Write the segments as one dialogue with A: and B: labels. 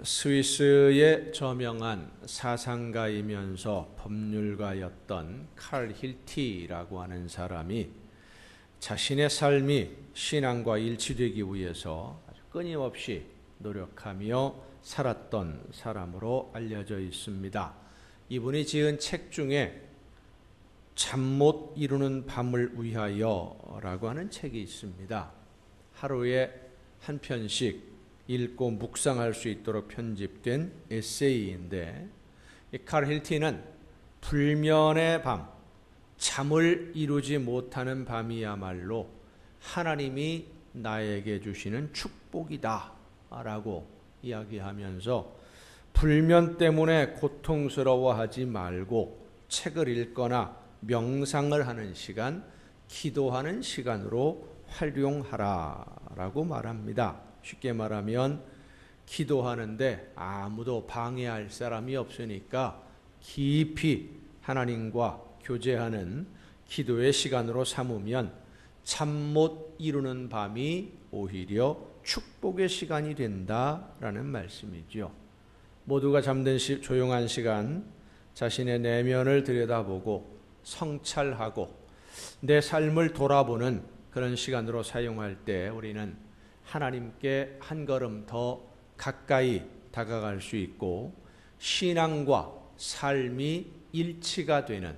A: 스위스의 저명한 사상가이면서 법률가였던 칼 힐티라고 하는 사람이 자신의 삶이 신앙과 일치되기 위해서 아주 끊임없이 노력하며 살았던 사람으로 알려져 있습니다. 이분이 지은 책 중에 잠 못 이루는 밤을 위하여라고 하는 책이 있습니다. 하루에 한 편씩 읽고 묵상할 수 있도록 편집된 에세이인데, 칼 힐티는 불면의 밤, 잠을 이루지 못하는 밤이야말로 하나님이 나에게 주시는 축복이다 라고 이야기하면서 불면 때문에 고통스러워하지 말고 책을 읽거나 명상을 하는 시간, 기도하는 시간으로 활용하라 라고 말합니다. 쉽게 말하면 기도하는데 아무도 방해할 사람이 없으니까 깊이 하나님과 교제하는 기도의 시간으로 삼으면 잠 못 이루는 밤이 오히려 축복의 시간이 된다라는 말씀이죠. 모두가 잠든 조용한 시간, 자신의 내면을 들여다보고 성찰하고 내 삶을 돌아보는 그런 시간으로 사용할 때 우리는 하나님께 한 걸음 더 가까이 다가갈 수 있고, 신앙과 삶이 일치가 되는,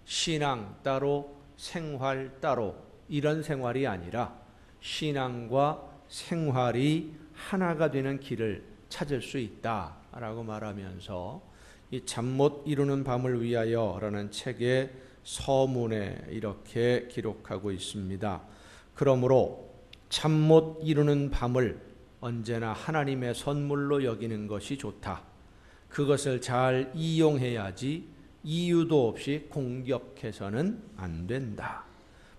A: 신앙 따로 생활 따로 이런 생활이 아니라 신앙과 생활이 하나가 되는 길을 찾을 수 있다라고 말하면서 이 잠 못 이루는 밤을 위하여라는 책의 서문에 이렇게 기록하고 있습니다. 그러므로 잠 못 이루는 밤을 언제나 하나님의 선물로 여기는 것이 좋다. 그것을 잘 이용해야지 이유도 없이 공격해서는 안 된다.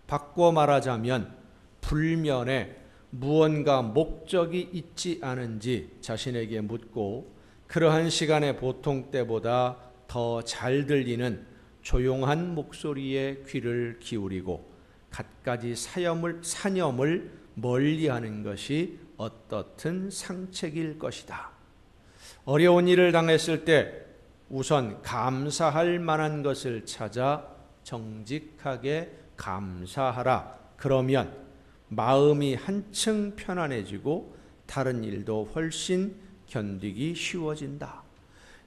A: 바꿔 말하자면 불면에 무언가 목적이 있지 않은지 자신에게 묻고, 그러한 시간에 보통 때보다 더 잘 들리는 조용한 목소리에 귀를 기울이고 갖가지 사념을 멀리하는 것이 어떻든 상책일 것이다. 어려운 일을 당했을 때 우선 감사할 만한 것을 찾아 정직하게 감사하라. 그러면 마음이 한층 편안해지고 다른 일도 훨씬 견디기 쉬워진다.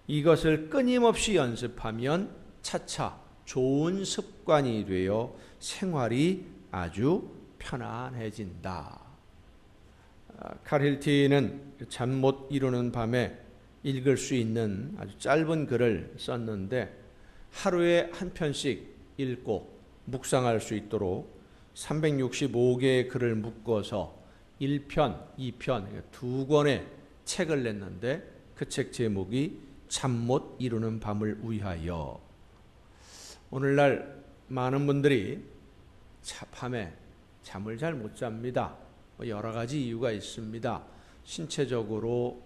A: 이것을 끊임없이 연습하면 차차 좋은 습관이 되어 생활이 아주 편안해진다. 칼 힐티는 잠 못 이루는 밤에 읽을 수 있는 아주 짧은 글을 썼는데, 하루에 한 편씩 읽고 묵상할 수 있도록 365개의 글을 묶어서 1편, 2편, 두 권의 책을 냈는데, 그 책 제목이 잠 못 이루는 밤을 위하여. 오늘날 많은 분들이 밤에 잠을 잘 못 잡니다. 여러 가지 이유가 있습니다. 신체적으로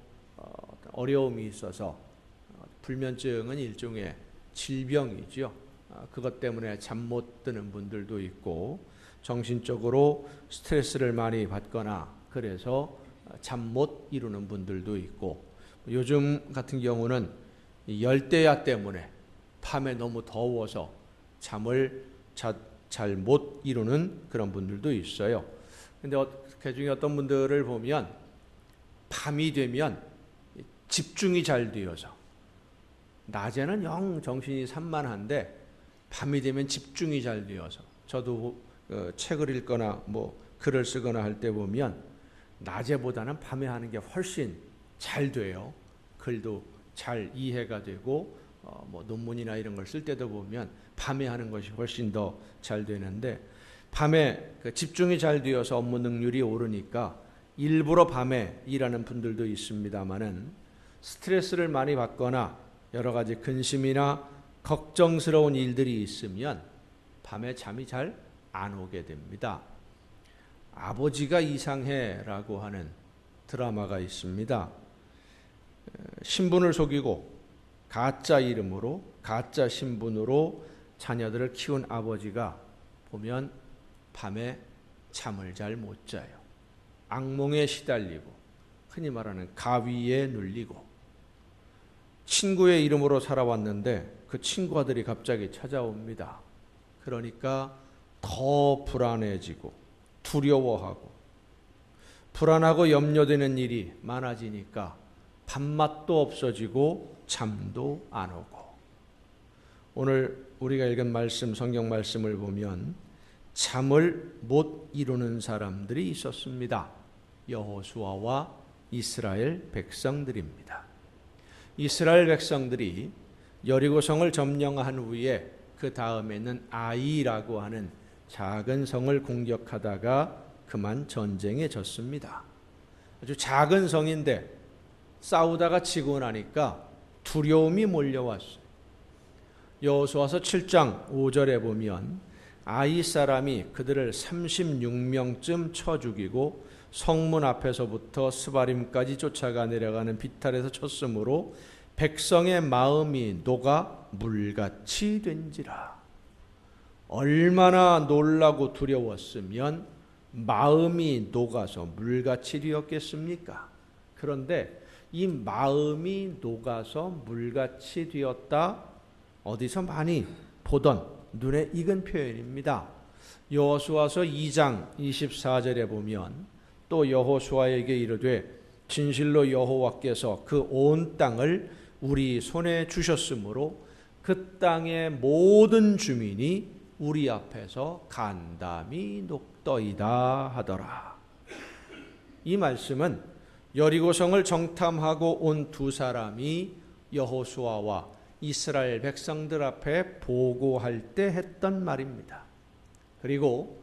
A: 어려움이 있어서, 불면증은 일종의 질병이죠. 그것 때문에 잠 못 드는 분들도 있고, 정신적으로 스트레스를 많이 받거나 그래서 잠 못 이루는 분들도 있고, 요즘 같은 경우는 열대야 때문에 밤에 너무 더워서 잠을 잘 못 이루는 그런 분들도 있어요. 근데 그 중에 어떤 분들을 보면 밤이 되면 집중이 잘 되어서, 낮에는 영 정신이 산만한데 밤이 되면 집중이 잘 되어서, 저도 책을 읽거나 글을 쓰거나 할 때 보면 낮에보다는 밤에 하는 게 훨씬 잘 돼요. 글도 잘 이해가 되고, 논문이나 이런 걸 쓸 때도 보면 밤에 하는 것이 훨씬 더 잘 되는데, 밤에 집중이 잘 되어서 업무 능률이 오르니까 일부러 밤에 일하는 분들도 있습니다만은, 스트레스를 많이 받거나 여러 가지 근심이나 걱정스러운 일들이 있으면 밤에 잠이 잘 안 오게 됩니다. 아버지가 이상해라고 하는 드라마가 있습니다. 신분을 속이고 가짜 이름으로, 가짜 신분으로 자녀들을 키운 아버지가 보면 밤에 잠을 잘 못 자요. 악몽에 시달리고 흔히 말하는 가위에 눌리고 친구의 이름으로 살아왔는데 그 친구들이 갑자기 찾아옵니다. 그러니까 더 불안해지고 두려워하고 불안하고 염려되는 일이 많아지니까 밥맛도 없어지고 잠도 안 오고. 오늘 우리가 읽은 말씀, 성경 말씀을 보면 잠을 못 이루는 사람들이 있었습니다. 여호수아와 이스라엘 백성들입니다. 이스라엘 백성들이 여리고성을 점령한 후에 그 다음에는 아이라고 하는 작은 성을 공격하다가 그만 전쟁에 졌습니다. 아주 작은 성인데 싸우다가 지고 나니까 두려움이 몰려왔어요. 여호수아서 7장 5절에 보면 아이 사람이 그들을 36명쯤 쳐 죽이고 성문 앞에서부터 스바림까지 쫓아가 내려가는 비탈에서 쳤으므로 백성의 마음이 녹아 물같이 된지라. 얼마나 놀라고 두려웠으면 마음이 녹아서 물같이 되었겠습니까? 그런데 이 마음이 녹아서 물같이 되었다, 어디서 많이 보던 눈에 익은 표현입니다. 여호수아서 2장 24절에 보면 또 여호수아에게 이르되 진실로 여호와께서 그 온 땅을 우리 손에 주셨으므로 그 땅의 모든 주민이 우리 앞에서 간담이 녹더이다 하더라. 이 말씀은 여리고성을 정탐하고 온 두 사람이 여호수아와 이스라엘 백성들 앞에 보고할 때 했던 말입니다. 그리고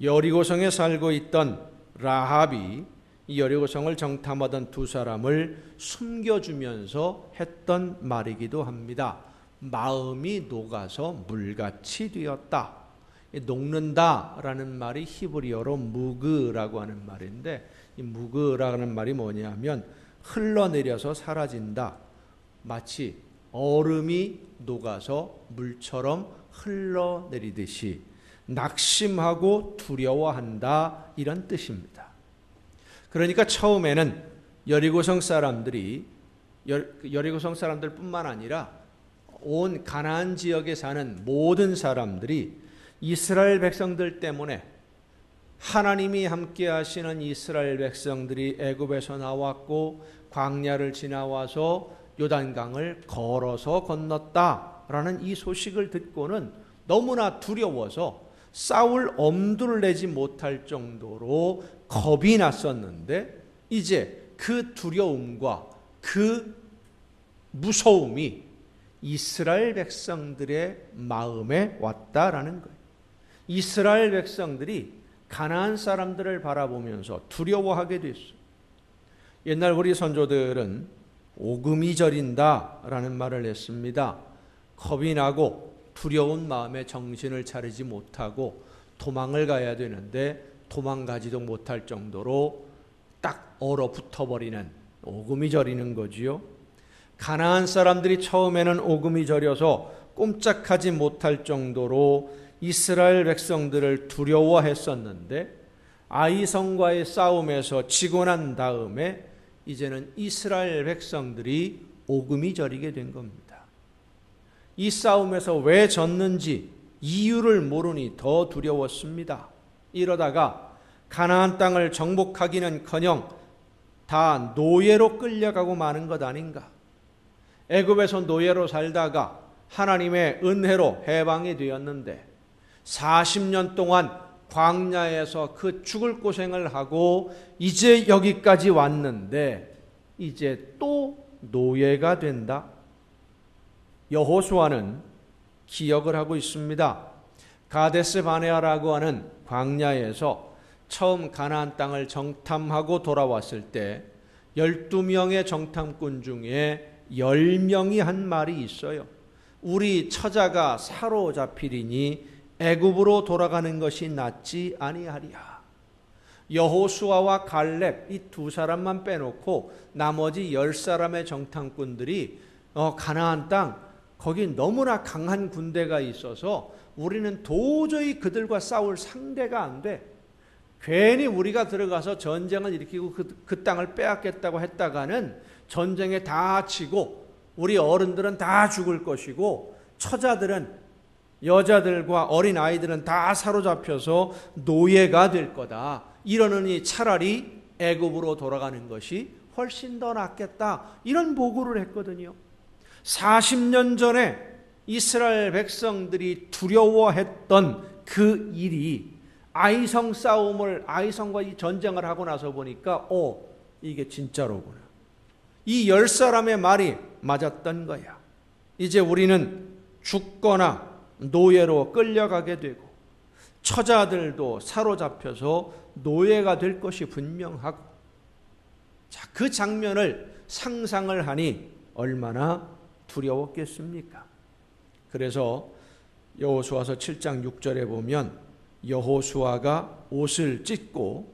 A: 여리고성에 살고 있던 라합이 이 여리고성을 정탐하던 두 사람을 숨겨주면서 했던 말이기도 합니다. 마음이 녹아서 물같이 되었다. 녹는다라는 말이 히브리어로 무그라고 하는 말인데, 이 무그라는 말이 뭐냐면 흘러내려서 사라진다. 마치 얼음이 녹아서 물처럼 흘러내리듯이 낙심하고 두려워한다, 이런 뜻입니다. 그러니까 처음에는 여리고성 사람들이 여리고성 사람들뿐만 아니라 온 가나안 지역에 사는 모든 사람들이 이스라엘 백성들 때문에, 하나님이 함께 하시는 이스라엘 백성들이 애굽에서 나왔고 광야를 지나와서 요단강을 걸어서 건넜다라는 이 소식을 듣고는 너무나 두려워서 싸울 엄두를 내지 못할 정도로 겁이 났었는데, 이제 그 두려움과 그 무서움이 이스라엘 백성들의 마음에 왔다라는 거예요. 이스라엘 백성들이 가나안 사람들을 바라보면서 두려워하게 됐어요. 옛날 우리 선조들은 오금이 저린다라는 말을 했습니다. 겁이 나고 두려운 마음에 정신을 차리지 못하고 도망을 가야 되는데 도망가지도 못할 정도로 딱 얼어붙어버리는, 오금이 저리는 거지요. 가나안 사람들이 처음에는 오금이 저려서 꼼짝하지 못할 정도로 이스라엘 백성들을 두려워했었는데, 아이성과의 싸움에서 지고 난 다음에 이제는 이스라엘 백성들이 오금이 저리게 된 겁니다. 이 싸움에서 왜 졌는지 이유를 모르니 더 두려웠습니다. 이러다가 가나안 땅을 정복하기는커녕 다 노예로 끌려가고 마는 것 아닌가. 애굽에서 노예로 살다가 하나님의 은혜로 해방이 되었는데 40년 동안 광야에서 그 죽을 고생을 하고 이제 여기까지 왔는데 이제 또 노예가 된다. 여호수아는 기억을 하고 있습니다. 가데스 바네아라고 하는 광야에서 처음 가나안 땅을 정탐하고 돌아왔을 때 12명의 정탐꾼 중에 10명이 한 말이 있어요. 우리 처자가 사로잡히리니 애굽으로 돌아가는 것이 낫지 아니하리야. 여호수아와 갈렙 이 두 사람만 빼놓고 나머지 10사람의 정탐꾼들이 가나안 땅 거기 너무나 강한 군대가 있어서 우리는 도저히 그들과 싸울 상대가 안 돼. 괜히 우리가 들어가서 전쟁을 일으키고 그 땅을 빼앗겠다고 했다가는 전쟁에 다 지고 우리 어른들은 다 죽을 것이고 처자들은, 여자들과 어린 아이들은 다 사로잡혀서 노예가 될 거다. 이러느니 차라리 애굽으로 돌아가는 것이 훨씬 더 낫겠다. 이런 보고를 했거든요. 40년 전에 이스라엘 백성들이 두려워했던 그 일이 아이성과 이 전쟁을 하고 나서 보니까 이게 진짜로구나. 이 10사람의 말이 맞았던 거야. 이제 우리는 죽거나 노예로 끌려가게 되고 처자들도 사로잡혀서 노예가 될 것이 분명하고, 자, 그 장면을 상상을 하니 얼마나 두려웠겠습니까? 그래서 여호수아서 7장 6절에 보면 여호수아가 옷을 찢고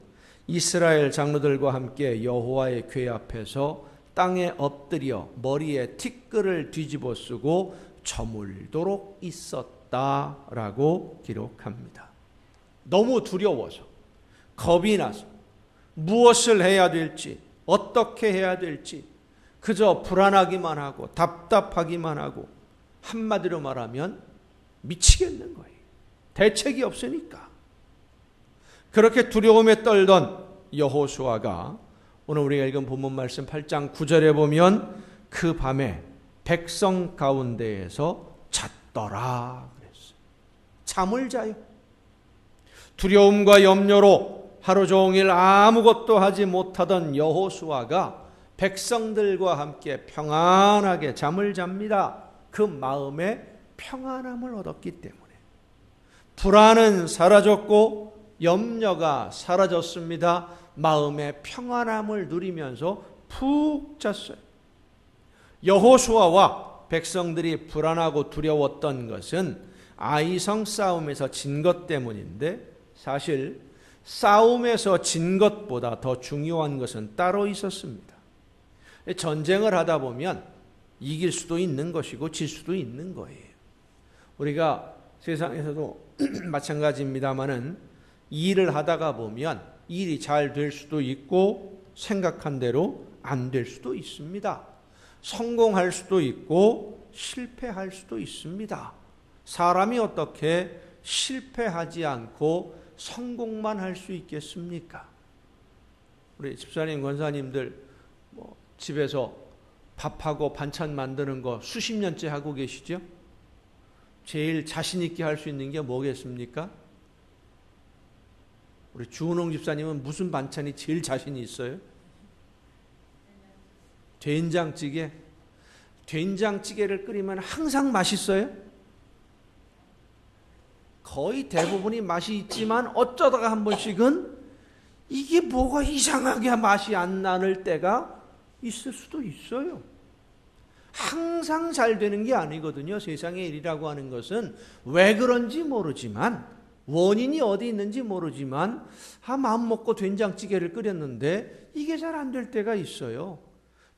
A: 이스라엘 장로들과 함께 여호와의 궤 앞에서 땅에 엎드려 머리에 티끌을 뒤집어 쓰고 저물도록 있었다라고 기록합니다. 너무 두려워서, 겁이 나서 무엇을 해야 될지, 어떻게 해야 될지 그저 불안하기만 하고 답답하기만 하고, 한마디로 말하면 미치겠는 거예요. 대책이 없으니까. 그렇게 두려움에 떨던 여호수아가 오늘 우리가 읽은 본문 말씀 8장 9절에 보면 그 밤에 백성 가운데에서 잤더라 그랬어요. 잠을 자요. 두려움과 염려로 하루 종일 아무것도 하지 못하던 여호수아가 백성들과 함께 평안하게 잠을 잡니다. 그 마음에 평안함을 얻었기 때문에 불안은 사라졌고 염려가 사라졌습니다. 마음의 평안함을 누리면서 푹 잤어요. 여호수아와 백성들이 불안하고 두려웠던 것은 아이성 싸움에서 진 것 때문인데, 사실 싸움에서 진 것보다 더 중요한 것은 따로 있었습니다. 전쟁을 하다 보면 이길 수도 있는 것이고 질 수도 있는 거예요. 우리가 세상에서도 마찬가지입니다마는 일을 하다가 보면 일이 잘 될 수도 있고 생각한 대로 안 될 수도 있습니다. 성공할 수도 있고 실패할 수도 있습니다. 사람이 어떻게 실패하지 않고 성공만 할 수 있겠습니까? 우리 집사님, 권사님들 집에서 밥하고 반찬 만드는 거 수십 년째 하고 계시죠? 제일 자신 있게 할 수 있는 게 뭐겠습니까? 우리 주은홍 집사님은 무슨 반찬이 제일 자신이 있어요? 된장찌개. 된장찌개를 끓이면 항상 맛있어요? 거의 대부분이 맛이 있지만 어쩌다가 한 번씩은 이게 뭐가 이상하게 맛이 안 나는 때가 있을 수도 있어요. 항상 잘 되는 게 아니거든요. 세상의 일이라고 하는 것은 왜 그런지 모르지만, 원인이 어디 있는지 모르지만 마음 먹고 된장찌개를 끓였는데 이게 잘 안 될 때가 있어요.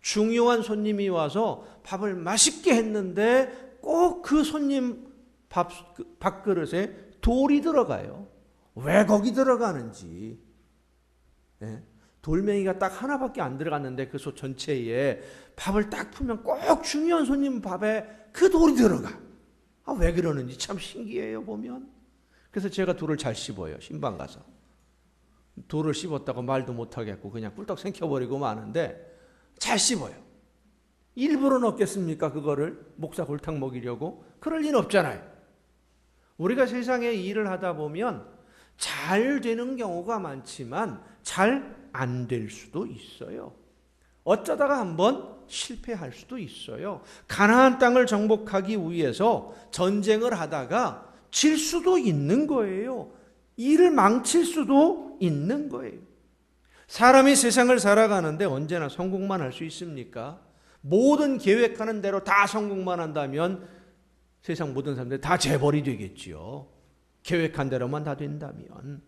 A: 중요한 손님이 와서 밥을 맛있게 했는데 꼭 그 손님 밥그릇에 돌이 들어가요. 왜 거기 들어가는지. 네? 돌멩이가 딱 하나밖에 안 들어갔는데 그 솥 전체에 밥을 딱 풀면 꼭 중요한 손님 밥에 그 돌이 들어가. 왜 그러는지 참 신기해요, 보면. 그래서 제가 돌을 잘 씹어요, 신방 가서. 돌을 씹었다고 말도 못하겠고 그냥 꿀떡 생겨버리고 마는데 잘 씹어요. 일부러 넣겠습니까, 그거를? 목사 골탕 먹이려고? 그럴 일 없잖아요. 우리가 세상에 일을 하다 보면 잘 되는 경우가 많지만 잘 안 될 수도 있어요. 어쩌다가 한번 실패할 수도 있어요. 가나안 땅을 정복하기 위해서 전쟁을 하다가 질 수도 있는 거예요. 일을 망칠 수도 있는 거예요. 사람이 세상을 살아가는데 언제나 성공만 할 수 있습니까? 모든 계획하는 대로 다 성공만 한다면 세상 모든 사람들이 다 재벌이 되겠지요. 계획한 대로만 다 된다면.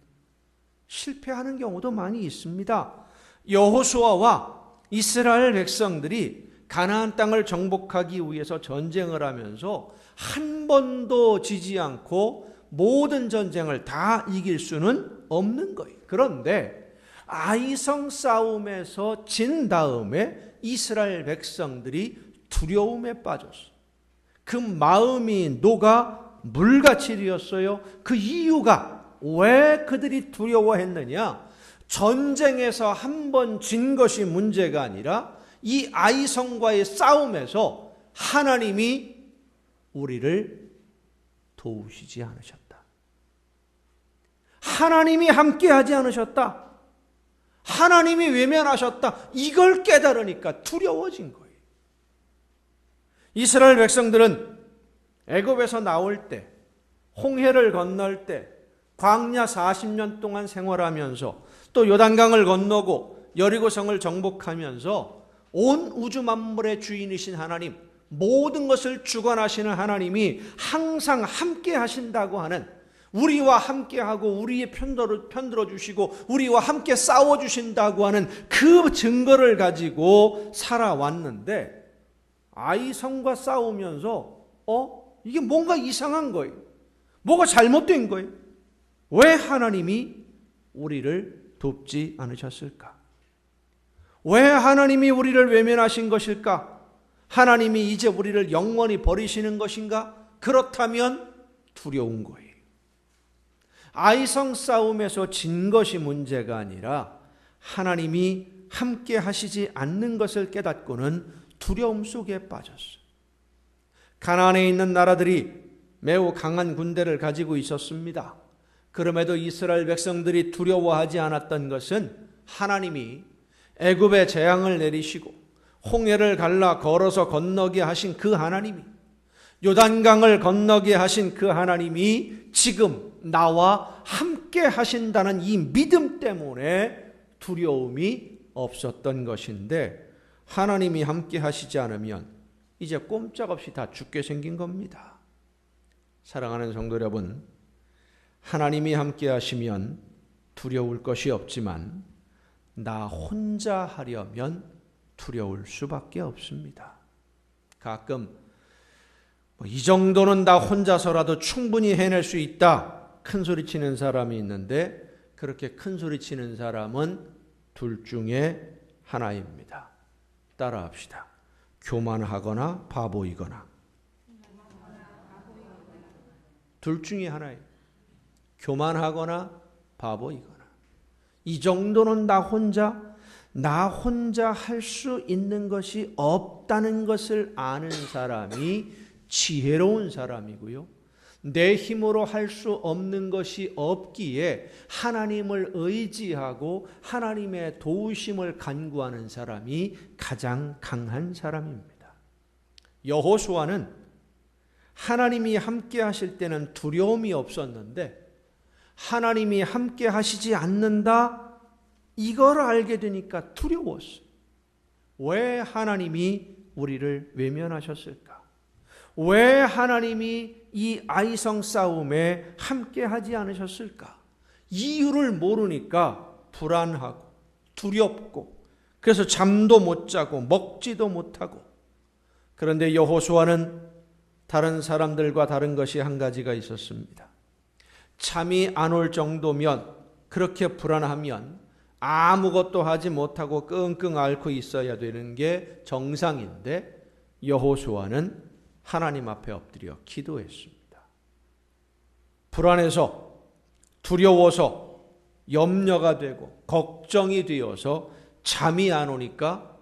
A: 실패하는 경우도 많이 있습니다. 여호수아와 이스라엘 백성들이 가나안 땅을 정복하기 위해서 전쟁을 하면서 한 번도 지지 않고 모든 전쟁을 다 이길 수는 없는 거예요. 그런데 아이성 싸움에서 진 다음에 이스라엘 백성들이 두려움에 빠졌어. 그 마음이 녹아 물같이 되었어요. 그 이유가 왜 그들이 두려워했느냐? 전쟁에서 한 번 진 것이 문제가 아니라 이 아이성과의 싸움에서 하나님이 우리를 도우시지 않으셨다. 하나님이 함께하지 않으셨다. 하나님이 외면하셨다. 이걸 깨달으니까 두려워진 거예요. 이스라엘 백성들은 애굽에서 나올 때, 홍해를 건널 때, 광야 40년 동안 생활하면서 또 요단강을 건너고 여리고성을 정복하면서 온 우주 만물의 주인이신 하나님, 모든 것을 주관하시는 하나님이 항상 함께 하신다고 하는, 우리와 함께하고 우리의 편들어 주시고 우리와 함께 싸워 주신다고 하는 그 증거를 가지고 살아왔는데, 아이성과 싸우면서 이게 뭔가 이상한 거예요. 뭐가 잘못된 거예요. 왜 하나님이 우리를 돕지 않으셨을까? 왜 하나님이 우리를 외면하신 것일까? 하나님이 이제 우리를 영원히 버리시는 것인가? 그렇다면 두려운 거예요. 아이성 싸움에서 진 것이 문제가 아니라 하나님이 함께 하시지 않는 것을 깨닫고는 두려움 속에 빠졌어요. 가나안에 있는 나라들이 매우 강한 군대를 가지고 있었습니다. 그럼에도 이스라엘 백성들이 두려워하지 않았던 것은 하나님이 애굽에 재앙을 내리시고 홍해를 갈라 걸어서 건너게 하신 그 하나님이, 요단강을 건너게 하신 그 하나님이 지금 나와 함께 하신다는 이 믿음 때문에 두려움이 없었던 것인데, 하나님이 함께 하시지 않으면 이제 꼼짝없이 다 죽게 생긴 겁니다. 사랑하는 성도 여러분, 하나님이 함께 하시면 두려울 것이 없지만 나 혼자 하려면 두려울 수밖에 없습니다. 가끔 이 정도는 나 혼자서라도 충분히 해낼 수 있다 큰 소리 치는 사람이 있는데, 그렇게 큰 소리 치는 사람은 둘 중에 하나입니다. 따라합시다. 교만하거나 바보이거나. 둘 중에 하나예요. 교만하거나 바보이거나. 이 정도는 나 혼자 할 수 있는 것이 없다는 것을 아는 사람이 지혜로운 사람이고요. 내 힘으로 할 수 없는 것이 없기에 하나님을 의지하고 하나님의 도우심을 간구하는 사람이 가장 강한 사람입니다. 여호수아는 하나님이 함께 하실 때는 두려움이 없었는데, 하나님이 함께 하시지 않는다, 이걸 알게 되니까 두려웠어요. 왜 하나님이 우리를 외면하셨을까? 왜 하나님이 이 아이성 싸움에 함께 하지 않으셨을까? 이유를 모르니까 불안하고 두렵고, 그래서 잠도 못 자고 먹지도 못하고. 그런데 여호수아는 다른 사람들과 다른 것이 한 가지가 있었습니다. 잠이 안 올 정도면, 그렇게 불안하면 아무것도 하지 못하고 끙끙 앓고 있어야 되는 게 정상인데, 여호수아는 하나님 앞에 엎드려 기도했습니다. 불안해서, 두려워서, 염려가 되고 걱정이 되어서 잠이 안 오니까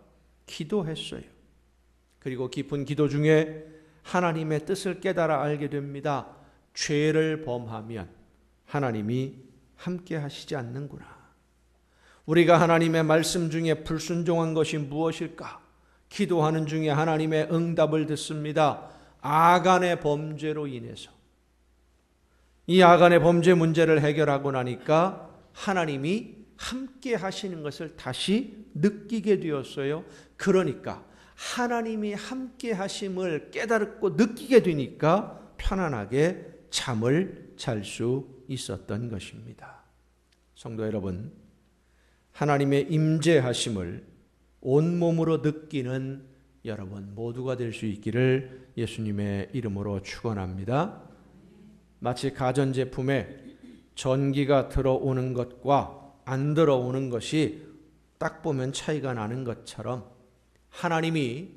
A: 기도했어요. 그리고 깊은 기도 중에 하나님의 뜻을 깨달아 알게 됩니다. 죄를 범하면 하나님이 함께 하시지 않는구나. 우리가 하나님의 말씀 중에 불순종한 것이 무엇일까? 기도하는 중에 하나님의 응답을 듣습니다. 아간의 범죄로 인해서. 이 아간의 범죄 문제를 해결하고 나니까 하나님이 함께 하시는 것을 다시 느끼게 되었어요. 그러니까 하나님이 함께 하심을 깨닫고 느끼게 되니까 편안하게 잠을 잘 수 있었던 것입니다. 성도 여러분, 하나님의 임재하심을 온몸으로 느끼는 여러분 모두가 될 수 있기를 예수님의 이름으로 축원합니다. 마치 가전제품에 전기가 들어오는 것과 안 들어오는 것이 딱 보면 차이가 나는 것처럼, 하나님이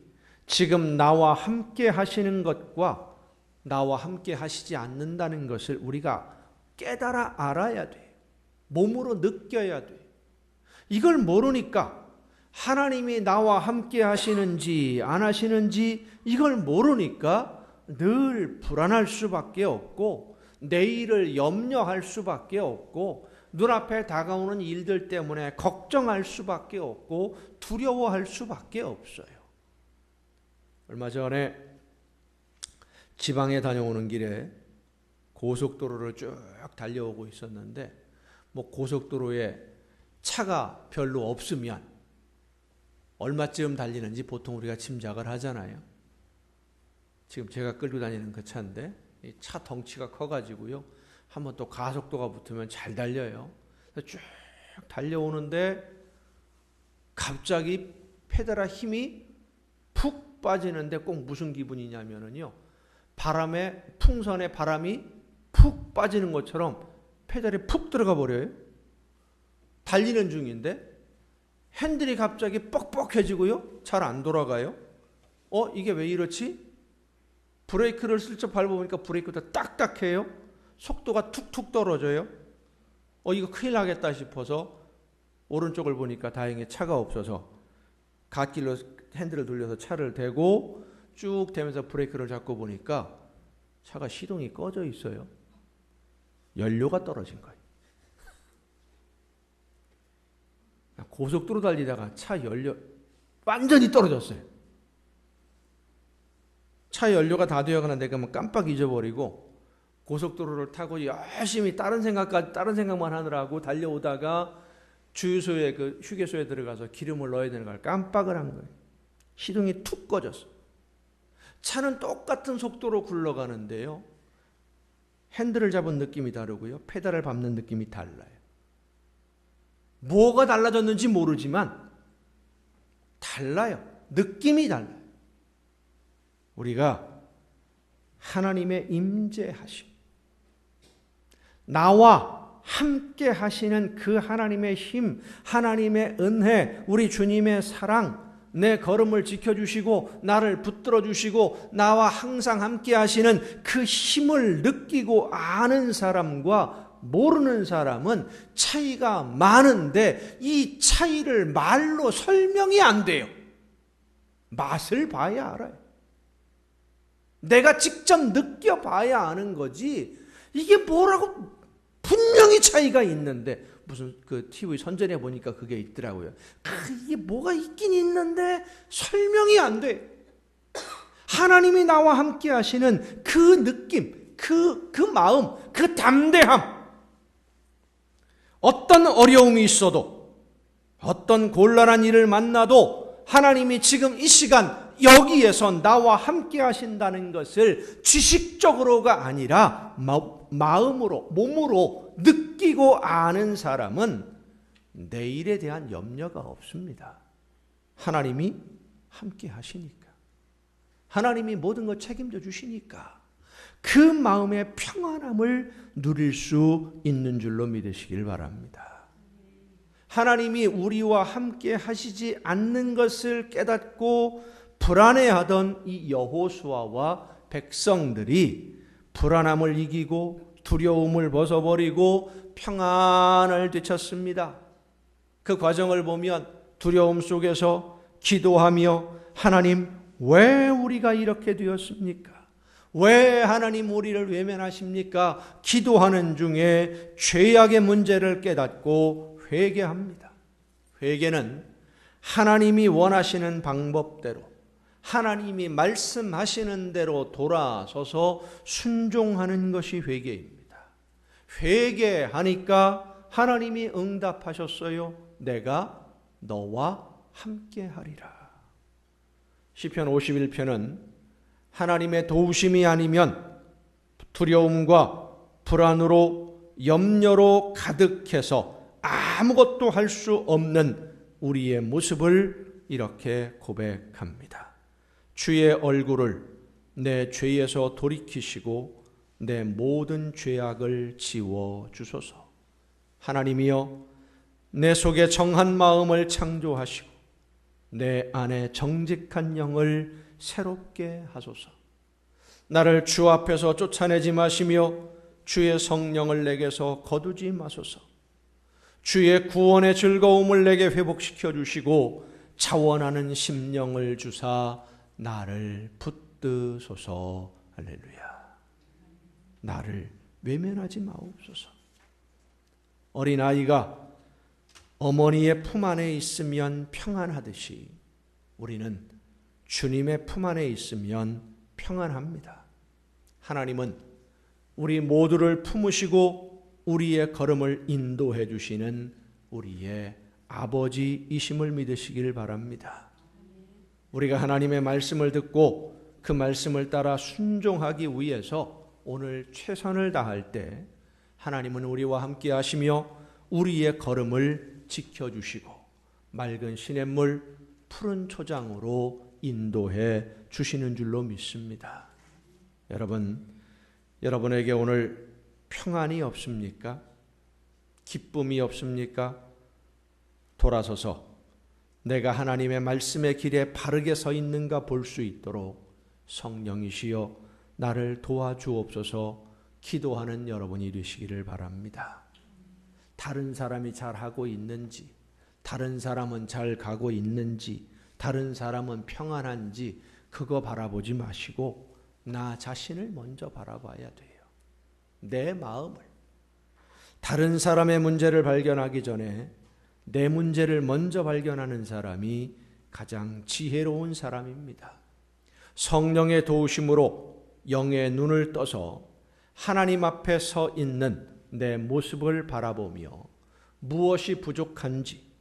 A: 지금 나와 함께 하시는 것과 나와 함께 하시지 않는다는 것을 우리가 깨달아 알아야 돼요. 몸으로 느껴야 돼요. 이걸 모르니까 하나님이 나와 함께 하시는지 안 하시는지 이걸 모르니까 늘 불안할 수밖에 없고 내일을 염려할 수밖에 없고 눈앞에 다가오는 일들 때문에 걱정할 수밖에 없고 두려워할 수밖에 없어요. 얼마 전에 지방에 다녀오는 길에 고속도로를 쭉 달려오고 있었는데 고속도로에 차가 별로 없으면 얼마쯤 달리는지 보통 우리가 짐작을 하잖아요. 지금 제가 끌고 다니는 그 차인데 이 차 덩치가 커가지고요. 한번 또 가속도가 붙으면 잘 달려요. 쭉 달려오는데 갑자기 페달의 힘이 푹 빠지는데 꼭 무슨 기분이냐면요. 풍선에 바람이 푹 빠지는 것처럼 페달이 푹 들어가 버려요. 달리는 중인데 핸들이 갑자기 뻑뻑해지고요. 잘 안 돌아가요. 이게 왜 이렇지? 브레이크를 슬쩍 밟아보니까 브레이크도 딱딱해요. 속도가 툭툭 떨어져요. 이거 큰일 나겠다 싶어서 오른쪽을 보니까 다행히 차가 없어서 갓길로 핸들을 돌려서 차를 대고 쭉 대면서 브레이크를 잡고 보니까 차가 시동이 꺼져 있어요. 연료가 떨어진 거예요. 고속도로 달리다가 차 연료 완전히 떨어졌어요. 차 연료가 다 되어가나 내가 깜빡 잊어버리고 고속도로를 타고 열심히 다른 생각만 하느라고 달려오다가 주유소에 휴게소에 들어가서 기름을 넣어야 되는 걸 깜빡을 한 거예요. 시동이 툭 꺼졌어. 차는 똑같은 속도로 굴러가는데요. 핸들을 잡은 느낌이 다르고요. 페달을 밟는 느낌이 달라요. 뭐가 달라졌는지 모르지만 달라요. 느낌이 달라요. 우리가 하나님의 임재하심, 나와 함께 하시는 그 하나님의 힘, 하나님의 은혜, 우리 주님의 사랑, 내 걸음을 지켜주시고 나를 붙들어 주시고 나와 항상 함께 하시는 그 힘을 느끼고 아는 사람과 모르는 사람은 차이가 많은데 이 차이를 말로 설명이 안 돼요. 맛을 봐야 알아요. 내가 직접 느껴봐야 아는 거지 이게 뭐라고 분명히 차이가 있는데 무슨 TV 선전에 보니까 그게 있더라고요. 이게 뭐가 있긴 있는데 설명이 안 돼. 하나님이 나와 함께 하시는 그 느낌, 그 마음, 그 담대함. 어떤 어려움이 있어도 어떤 곤란한 일을 만나도 하나님이 지금 이 시간 여기에서 나와 함께 하신다는 것을 지식적으로가 아니라 마음으로, 몸으로 느끼고 아는 사람은 내일에 대한 염려가 없습니다. 하나님이 함께 하시니까. 하나님이 모든 것 책임져 주시니까 그 마음의 평안함을 누릴 수 있는 줄로 믿으시길 바랍니다. 하나님이 우리와 함께 하시지 않는 것을 깨닫고 불안해하던 이 여호수아와 백성들이 불안함을 이기고 두려움을 벗어버리고 평안을 되찾습니다. 그 과정을 보면 두려움 속에서 기도하며 하나님 왜 우리가 이렇게 되었습니까? 왜 하나님 우리를 외면하십니까? 기도하는 중에 죄악의 문제를 깨닫고 회개합니다. 회개는 하나님이 원하시는 방법대로 하나님이 말씀하시는 대로 돌아서서 순종하는 것이 회개입니다. 회개하니까 하나님이 응답하셨어요. 내가 너와 함께하리라. 시편 51편은 하나님의 도우심이 아니면 두려움과 불안으로 염려로 가득해서 아무것도 할 수 없는 우리의 모습을 이렇게 고백합니다. 주의 얼굴을 내 죄에서 돌이키시고 내 모든 죄악을 지워 주소서. 하나님이여 내 속에 정한 마음을 창조하시고 내 안에 정직한 영을 새롭게 하소서. 나를 주 앞에서 쫓아내지 마시며 주의 성령을 내게서 거두지 마소서. 주의 구원의 즐거움을 내게 회복시켜 주시고 자원하는 심령을 주사 나를 붙드소서. 할렐루야. 나를 외면하지 마옵소서. 어린아이가 어머니의 품 안에 있으면 평안하듯이 우리는 주님의 품 안에 있으면 평안합니다. 하나님은 우리 모두를 품으시고 우리의 걸음을 인도해 주시는 우리의 아버지이심을 믿으시길 바랍니다. 우리가 하나님의 말씀을 듣고 그 말씀을 따라 순종하기 위해서 오늘 최선을 다할 때 하나님은 우리와 함께 하시며 우리의 걸음을 지켜주시고 맑은 시냇물 푸른 초장으로 인도해 주시는 줄로 믿습니다. 여러분, 여러분에게 오늘 평안이 없습니까? 기쁨이 없습니까? 돌아서서 내가 하나님의 말씀의 길에 바르게 서 있는가 볼 수 있도록 성령이시여 나를 도와주옵소서 기도하는 여러분이 되시기를 바랍니다. 다른 사람이 잘하고 있는지, 다른 사람은 잘 가고 있는지, 다른 사람은 평안한지 그거 바라보지 마시고 나 자신을 먼저 바라봐야 돼요. 내 마음을. 다른 사람의 문제를 발견하기 전에 내 문제를 먼저 발견하는 사람이 가장 지혜로운 사람입니다. 성령의 도우심으로 영의 눈을 떠서 하나님 앞에 서 있는 내 모습을 바라보며 무엇이 부족한지,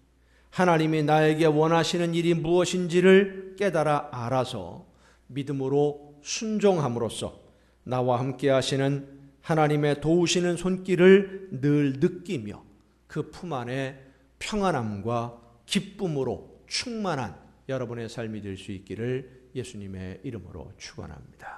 A: 하나님이 나에게 원하시는 일이 무엇인지를 깨달아 알아서 믿음으로 순종함으로써 나와 함께 하시는 하나님의 도우시는 손길을 늘 느끼며 그 품 안에 평안함과 기쁨으로 충만한 여러분의 삶이 될 수 있기를 예수님의 이름으로 축원합니다.